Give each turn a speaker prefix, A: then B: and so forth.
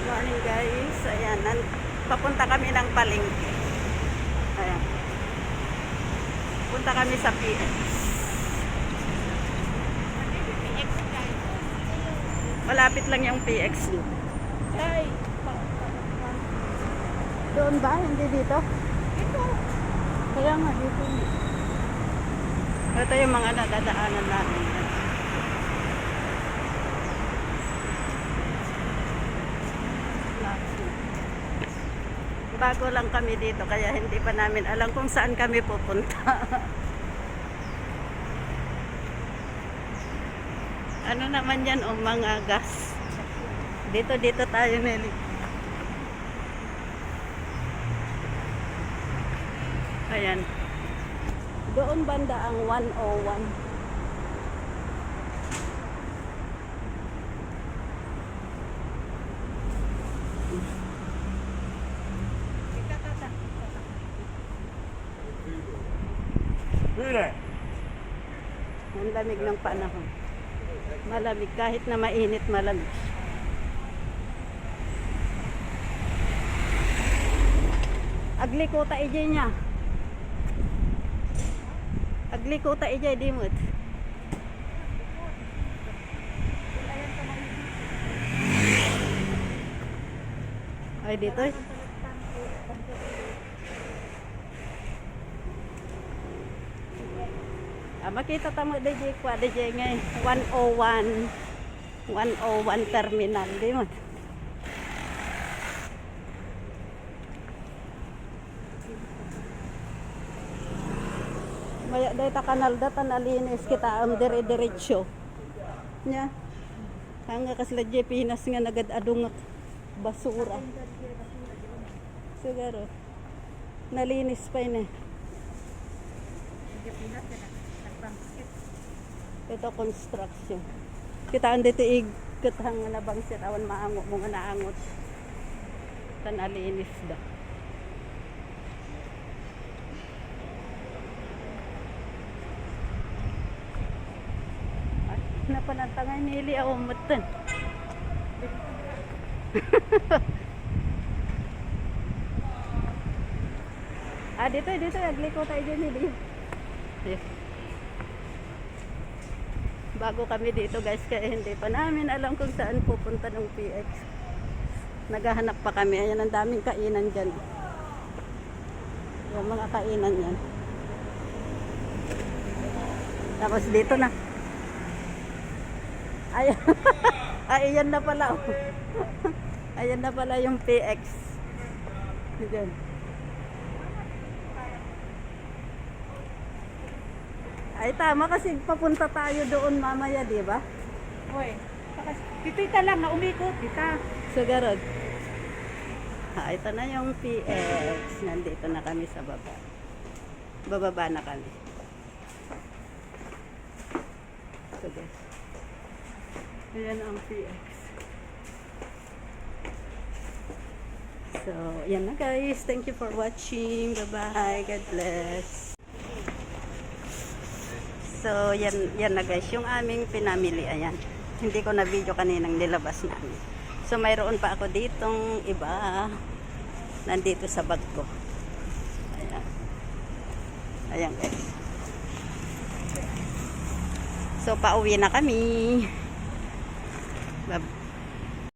A: Morning guys. Ayan, papunta kami ng palengke. Ayan. Punta kami sa PX. Malapit lang yung PX dito. Ay. Doon ba? Hindi dito? Dito. Kaya nga dito. Ito yung mga nadadaanan namin. Bago lang kami dito kaya hindi pa namin alam kung saan kami pupunta. Ano naman yan o mga gas. Dito tayo, Nelly. Ayan. Doon banda ang 101. Ang lamig ng panahon. Malamig kahit na mainit, malamig. Agli ko ta ijay niya. Agli ko ta ijay dimut. Ay dito eh. Makita tamo DJ kwa DJ ngay 101 terminal di mo. Maya day ta kanal datan alinis kita am dire-diretso. Nya. Hanga kasla DJ Pinas nga nagad-adungak basura. Siguro. Nalinis pa ini. Ito construction. Kita andi tiig katang nabang sit awan maangot mo nga naangot. Tan alinis da. Ay, napanatangay nili ako mutan. Dito nagliko tayo dyan nili. Yes. Bago kami dito guys, kaya hindi pa namin alam kung saan pupunta ng PX. Naghahanap pa kami. Ayan, ang daming kainan dyan. Yung mga kainan yan. Tapos dito na. Ayan. Ayan na pala. Ayan na pala yung PX. Diyan. Ay tama kasi papunta tayo doon mamaya, di ba?
B: Hoy, dito ita lang na umikot, dita.
A: So garod. Ito na yung PX. Nandito na kami sa baba. Bababa na kami. So guys. Ayan ang PX. So, yan na guys. Thank you for watching. Bye-bye. God bless. So, yan na guys, yung aming pinamili, ayan. Hindi ko na video kaninang nilabas namin. So, mayroon pa ako ditong iba. Nandito sa bag ko. Ayan. Ayan guys. So, pauwi na kami. Bye.